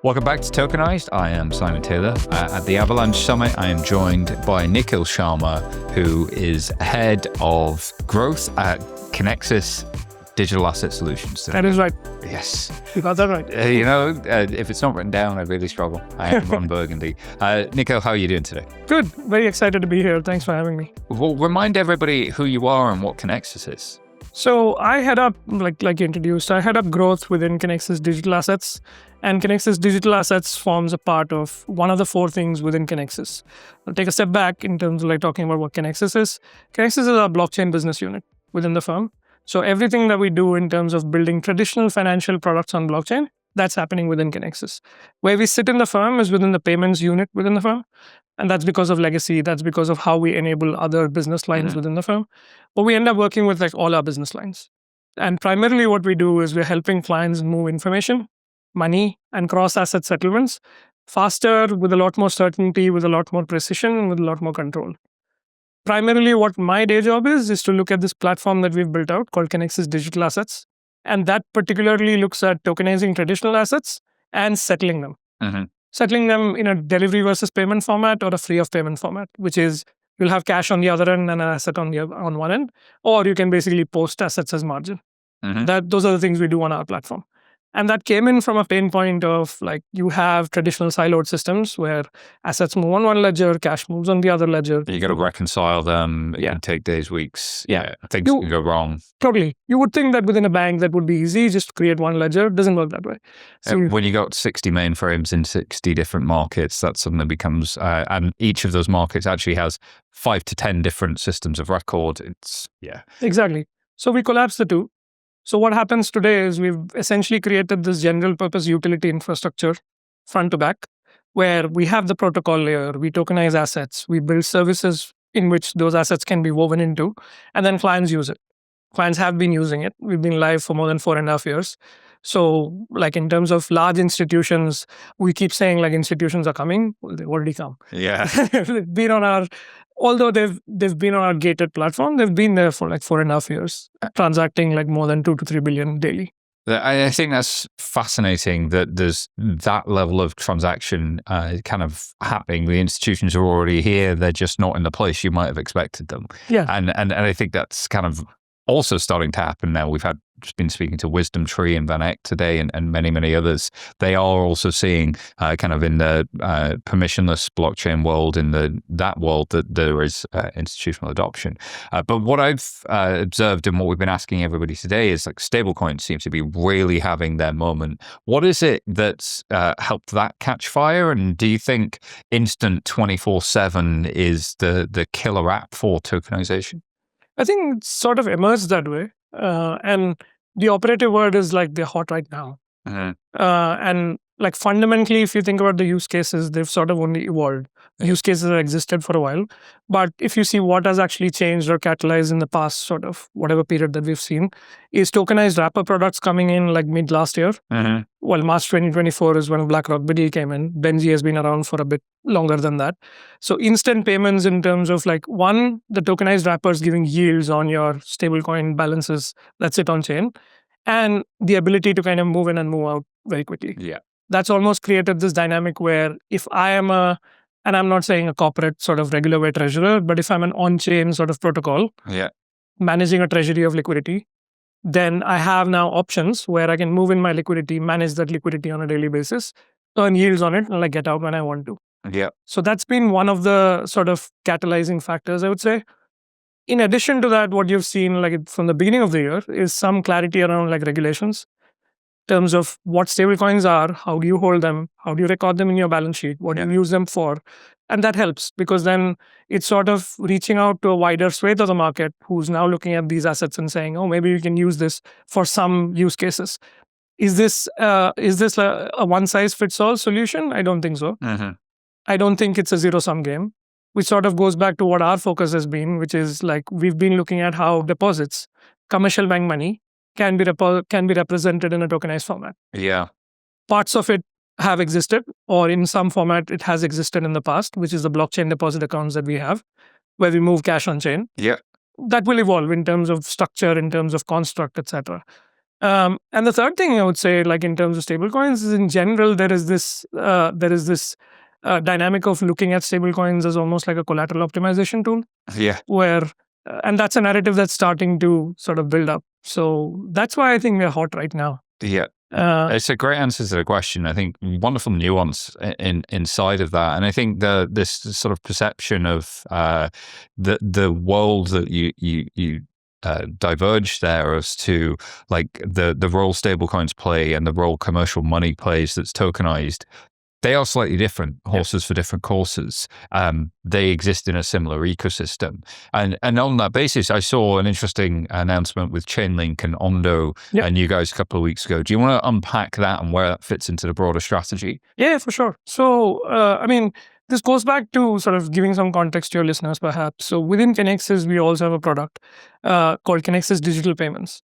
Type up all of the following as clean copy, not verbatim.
Welcome back to Tokenized. I am Simon Taylor. At the Avalanche Summit, I am joined by Nikhil Sharma, who is head of growth at Kinexys Digital Asset Solutions. That is right. Yes. You got that right. If it's not written down, I really struggle. I am Ron Burgundy. Nikhil, how are you doing today? Good. Very excited to be here. Thanks for having me. Well, remind everybody who you are and what Kinexys is. So I head up, like you introduced, I head up growth within Kinexys Digital Assets. And Kinexys Digital Assets forms a part of one of the four things within Kinexys. I'll take a step back in terms of talking about what Kinexys is. Kinexys is our blockchain business unit within the firm. So everything that we do in terms of building traditional financial products on blockchain, that's happening within Kinexys. Where we sit in the firm is within the payments unit within the firm. And that's because of legacy. That's because of how we enable other business lines within the firm. But we end up working with all our business lines. And primarily what we do is we're helping clients move information, money, and cross-asset settlements faster, with a lot more certainty, with a lot more precision, with a lot more control. Primarily what my day job is to look at this platform that we've built out called Kinexys Digital Assets. And that particularly looks at tokenizing traditional assets and settling them. Settling them in a delivery versus payment format or a free of payment format, which is you'll have cash on the other end and an asset on one end, or you can basically post assets as margin. Those are the things we do on our platform. And that came in from a pain point of you have traditional siloed systems where assets move on one ledger, cash moves on the other ledger. You got to reconcile them. It can take days, weeks. Things can go wrong. Totally. You would think that within a bank that would be easy, just create one ledger. It doesn't work that way. So when you got 60 mainframes in 60 different markets, that suddenly becomes, and each of those markets actually has 5 to 10 different systems of record. Exactly. So we collapse the two. So what happens today is we've essentially created this general purpose utility infrastructure front to back, where we have the protocol layer, we tokenize assets, we build services in which those assets can be woven into, and then clients use it. Clients have been using it. We've been live for more than 4.5 years. So in terms of large institutions, we keep saying institutions are coming. Well, they've already come. Yeah. They've been on our, although they've been on our gated platform, they've been there for 4.5 years, transacting more than 2 to 3 billion daily. I think that's fascinating that there's that level of transaction kind of happening. The institutions are already here. They're just not in the place you might have expected them. Yeah. And I think that's kind of also starting to happen now. We've just been speaking to Wisdom Tree and Van Eck today and many, many others. They are also seeing kind of in the permissionless blockchain world, in that world, that there is institutional adoption. But what I've observed and what we've been asking everybody today is stablecoins seem to be really having their moment. What is it that's helped that catch fire? And do you think instant 24/7 is the killer app for tokenization? I think it's sort of emerged that way. And the operative word is they're hot right now. And fundamentally, if you think about the use cases, they've sort of only evolved. Use cases have existed for a while. But if you see what has actually changed or catalyzed in the past sort of whatever period that we've seen, is tokenized wrapper products coming in mid last year. Well, March 2024 is when BlackRock BD came in. Benji has been around for a bit longer than that. So instant payments in terms of one, the tokenized wrappers giving yields on your stablecoin balances that sit on chain, and the ability to kind of move in and move out very quickly. Yeah. That's almost created this dynamic where if I am and I'm not saying a corporate sort of regular way treasurer, but if I'm an on-chain sort of protocol, managing a treasury of liquidity, then I have now options where I can move in my liquidity, manage that liquidity on a daily basis, earn yields on it, and get out when I want to. Yeah. So that's been one of the sort of catalyzing factors, I would say. In addition to that, what you've seen from the beginning of the year is some clarity around regulations. In terms of what stablecoins are, how do you hold them, how do you record them in your balance sheet, what do you use them for? And that helps because then it's sort of reaching out to a wider swathe of the market who's now looking at these assets and saying, oh, maybe we can use this for some use cases. Is this a one-size-fits-all solution? I don't think so. I don't think it's a zero-sum game, which sort of goes back to what our focus has been, which is we've been looking at how deposits, commercial bank money, can be represented in a tokenized format. Yeah. Parts of it have existed, or in some format it has existed in the past, which is the blockchain deposit accounts that we have, where we move cash on chain. Yeah. That will evolve in terms of structure, in terms of construct, etc. And the third thing I would say, like in terms of stablecoins, is in general there is this dynamic of looking at stablecoins as almost like a collateral optimization tool, Yeah. where and that's a narrative that's starting to sort of build up. So that's why I think we're hot right now. Yeah. It's a great answer to the question. I think wonderful nuance inside of that, and I think this sort of perception of the world that you diverge there as to like the role stablecoins play and the role commercial money plays that's tokenized. They are slightly different horses for different courses. They exist in a similar ecosystem. And on that basis, I saw an interesting announcement with Chainlink and Ondo and you guys a couple of weeks ago. Do you want to unpack that and where that fits into the broader strategy? Yeah, for sure. So, I mean, this goes back to sort of giving some context to your listeners, perhaps. So within Kinexys, we also have a product called Kinexys Digital Payments.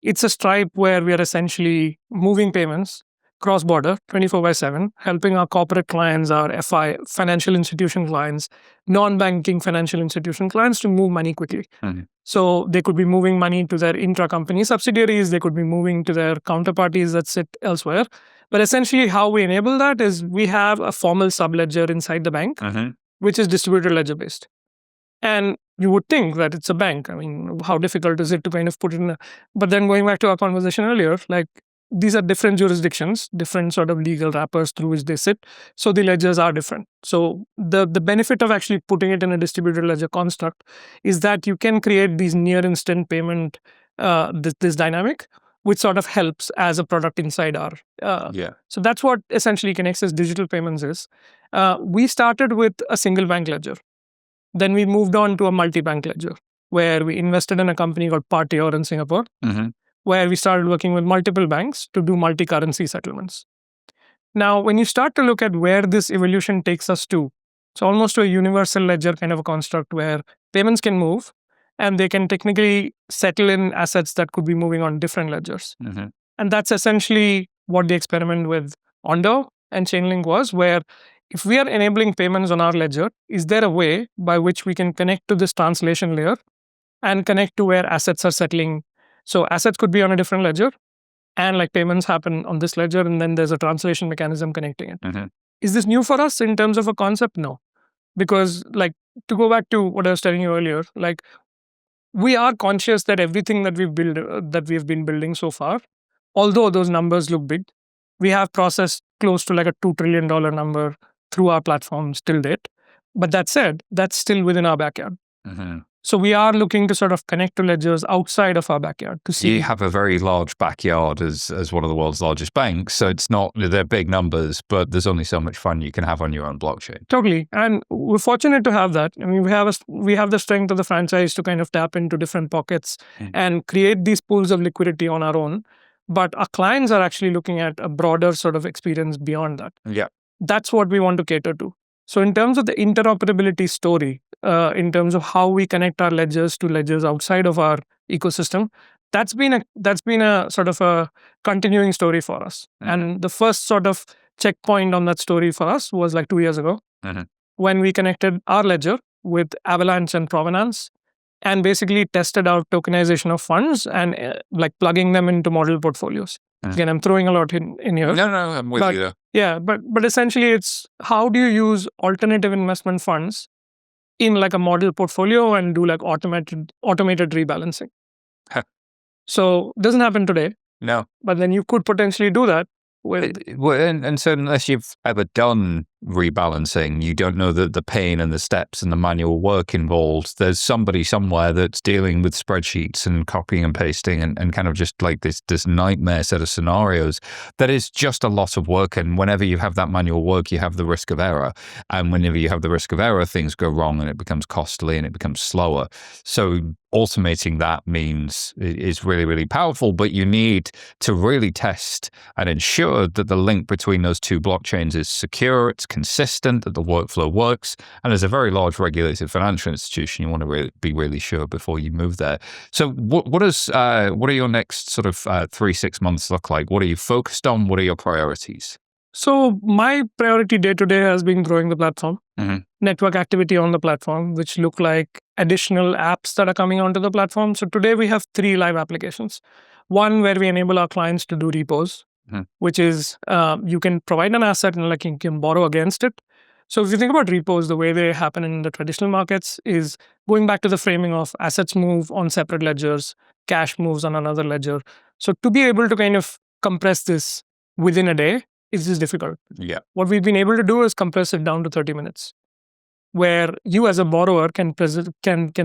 It's a Stripe where we are essentially moving payments cross-border 24/7, helping our corporate clients, our FI, financial institution clients, non-banking financial institution clients to move money quickly. Mm-hmm. So they could be moving money to their intra-company subsidiaries, they could be moving to their counterparties that sit elsewhere. But essentially how we enable that is we have a formal subledger inside the bank, which is distributed ledger based. And you would think that it's a bank. I mean, how difficult is it to kind of put in but then going back to our conversation earlier, like these are different jurisdictions, different sort of legal wrappers through which they sit. So the ledgers are different. So the benefit of actually putting it in a distributed ledger construct is that you can create these near instant payment, this dynamic, which sort of helps as a product inside our. So that's what essentially Kinexys Digital Payments is. We started with a single bank ledger. Then we moved on to a multi-bank ledger where we invested in a company called Partior in Singapore, where we started working with multiple banks to do multi-currency settlements. Now, when you start to look at where this evolution takes us to, it's almost to a universal ledger kind of a construct where payments can move and they can technically settle in assets that could be moving on different ledgers. And that's essentially what the experiment with Ondo and Chainlink was, where if we are enabling payments on our ledger, is there a way by which we can connect to this translation layer and connect to where assets are settling? So assets could be on a different ledger and like payments happen on this ledger and then there's a translation mechanism connecting it. Is this new for us in terms of a concept? No. Because like to go back to what I was telling you earlier, like we are conscious that everything that we've been building so far, although those numbers look big, we have processed close to like a $2 trillion number through our platforms till date. But that said, that's still within our backyard. So we are looking to sort of connect to ledgers outside of our backyard to see. You have a very large backyard as one of the world's largest banks. So it's not, they're big numbers, but there's only so much fun you can have on your own blockchain. Totally. And we're fortunate to have that. I mean, we have the strength of the franchise to kind of tap into different pockets and create these pools of liquidity on our own. But our clients are actually looking at a broader sort of experience beyond that. Yeah. That's what we want to cater to. So in terms of the interoperability story, in terms of how we connect our ledgers to ledgers outside of our ecosystem, that's been a sort of a continuing story for us. And the first sort of checkpoint on that story for us was like 2 years ago when we connected our ledger with Avalanche and Provenance and basically tested out tokenization of funds and like plugging them into model portfolios. Again, I'm throwing a lot in here. No, I'm with you. Yeah, but essentially it's how do you use alternative investment funds in like a model portfolio and do like automated rebalancing. So it doesn't happen today. No. But then you could potentially do that. And so unless you've ever done rebalancing, you don't know the pain and the steps and the manual work involved. There's somebody somewhere that's dealing with spreadsheets and copying and pasting and kind of just like this nightmare set of scenarios that is just a lot of work. And whenever you have that manual work, you have the risk of error. And whenever you have the risk of error, things go wrong and it becomes costly and it becomes slower. So automating that means is really, really powerful, but you need to really test and ensure that the link between those two blockchains is secure, it's consistent, that the workflow works. And as a very large regulated financial institution, you want to be really sure before you move there. So what are your next sort of 3-6 months look like? What are you focused on? What are your priorities? So my priority day to day has been growing the platform, network activity on the platform, which look like additional apps that are coming onto the platform. So today we have 3 live applications. One where we enable our clients to do repos, Mhm. which is you can provide an asset and like you can borrow against it. So if you think about repos, the way they happen in the traditional markets is going back to the framing of assets move on separate ledgers, cash moves on another ledger. So to be able to kind of compress this within a day is just difficult. Yeah. What we've been able to do is compress it down to 30 minutes, where you as a borrower can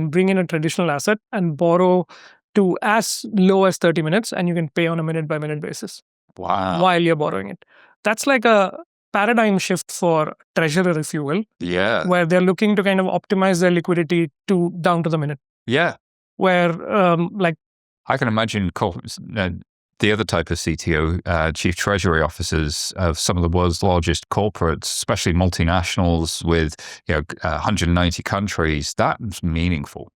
bring in a traditional asset and borrow to as low as 30 minutes, and you can pay on a minute by minute basis Wow. while you're borrowing it. That's like a paradigm shift for treasurer, if you will, Yeah. where they're looking to kind of optimize their liquidity to down to the minute. Yeah. Where like I can imagine the other type of CTO, chief treasury officers of some of the world's largest corporates, especially multinationals with 190 countries. That's meaningful.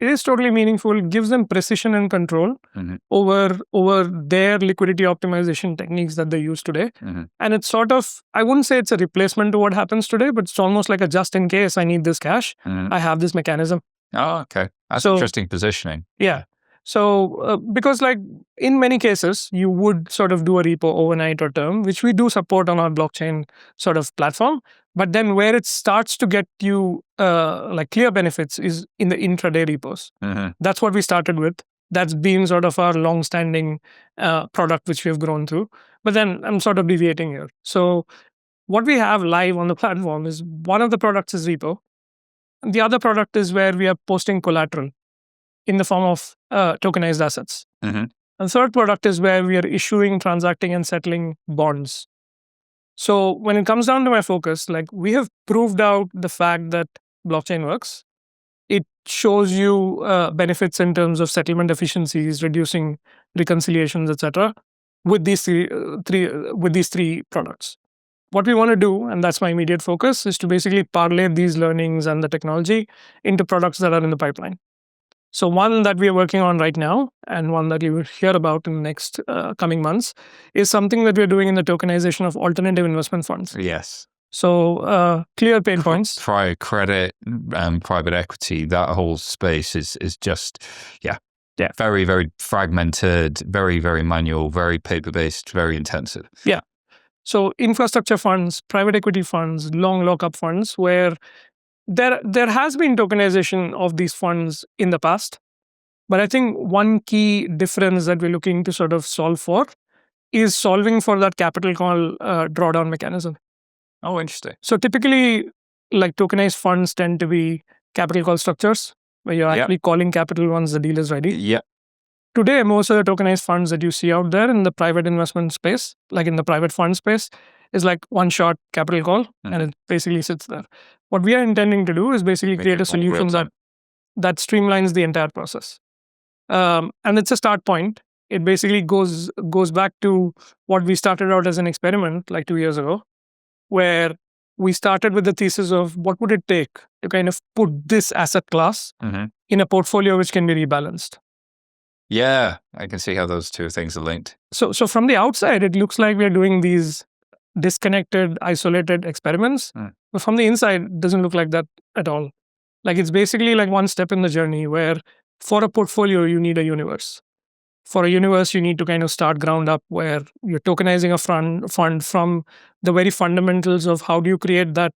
it is totally meaningful. It gives them precision and control Mhm. over their liquidity optimization techniques that they use today. Mhm. And it's sort of, I wouldn't say it's a replacement to what happens today, but it's almost like a just in case I need this cash, Mhm. I have this mechanism. Oh, okay. That's So- interesting positioning. Yeah. So because like in many cases, you would sort of do a repo overnight or term, which we do support on our blockchain sort of platform. But then where it starts to get you like clear benefits is in the intraday repos. Mhm. That's what we started with. That's been sort of our long-standing product, which we have grown through. But then I'm sort of deviating here. So what we have live on the platform is one of the products is repo. And the other product is where we are posting collateral in the form of tokenized assets. Mhm. And third product is where we are issuing, transacting, and settling bonds. So when it comes down to my focus, like we have proved out the fact that blockchain works. It shows you benefits in terms of settlement efficiencies, reducing reconciliations, etc. With these three products. What we want to do, and that's my immediate focus, is to basically parlay these learnings and the technology into products that are in the pipeline. So one that we are working on right now, and one that you will hear about in the next coming months, is something that we're doing in the tokenization of alternative investment funds. Yes. So clear pain points. Private credit and private equity, that whole space is just, Yeah. very, very fragmented, very, very manual, very paper-based, very intensive. Yeah. So infrastructure funds, private equity funds, long lockup funds, where there has been tokenization of these funds in the past. But I think one key difference that we're looking to sort of solve for is solving for that capital call drawdown mechanism. Oh, interesting. So typically, like tokenized funds tend to be capital call structures where you're Yep. actually calling capital once the deal is ready. Yeah. Today, most of the tokenized funds that you see out there in the private investment space, like in the private fund space, is like one shot capital call and it basically sits there. What we are intending to do is basically Make create it a more solution real-time. that streamlines the entire process. And it's a start point. It basically goes back to what we started out as an experiment like 2 years ago, where we started with the thesis of what would it take to kind of put this asset class Mhm. in a portfolio which can be rebalanced. Yeah, I can see how those two things are linked. So from the outside, it looks like we're doing these disconnected, isolated experiments. Mm. But from the inside, it doesn't look like that at all. Like it's basically like one step in the journey where for a portfolio, you need a universe. For a universe, you need to kind of start ground up where you're tokenizing a fund from the very fundamentals of how do you create that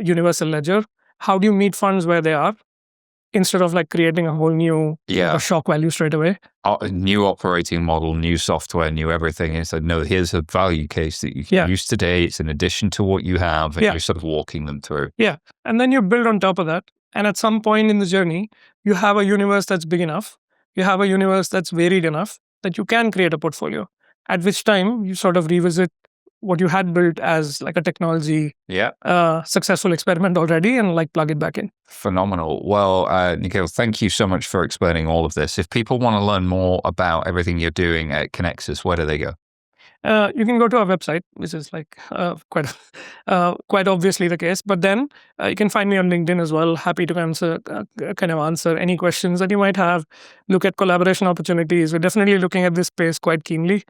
universal ledger? How do you meet funds where they are? Instead of like creating a whole new Yeah. shock value straight away. A new operating model, new software, new everything. It's like, no, here's a value case that you can Yeah. use today. It's in addition to what you have, and Yeah. you're sort of walking them through. And then you build on top of that. And at some point in the journey, you have a universe that's big enough. You have a universe that's varied enough that you can create a portfolio. At which time you sort of revisit what you had built as like a technology Yeah. successful experiment already and like plug it back in. Phenomenal. Well, Nikhil, thank you so much for explaining all of this. If people want to learn more about everything you're doing at Kinexys, where do they go? You can go to our website, which is like quite obviously the case. But then you can find me on LinkedIn as well. Happy to answer any questions that you might have. Look at collaboration opportunities. We're definitely looking at this space quite keenly.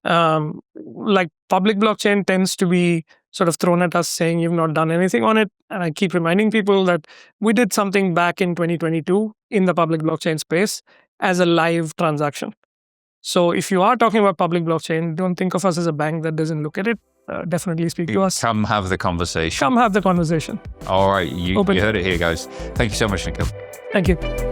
Like public blockchain tends to be sort of thrown at us saying you've not done anything on it. And I keep reminding people that we did something back in 2022 in the public blockchain space as a live transaction. So if you are talking about public blockchain, don't think of us as a bank that doesn't look at it. Definitely speak to us. Come have the conversation. Come have the conversation. All right. You Open. heard it here, guys. Thank you so much, Nikhil. Thank you.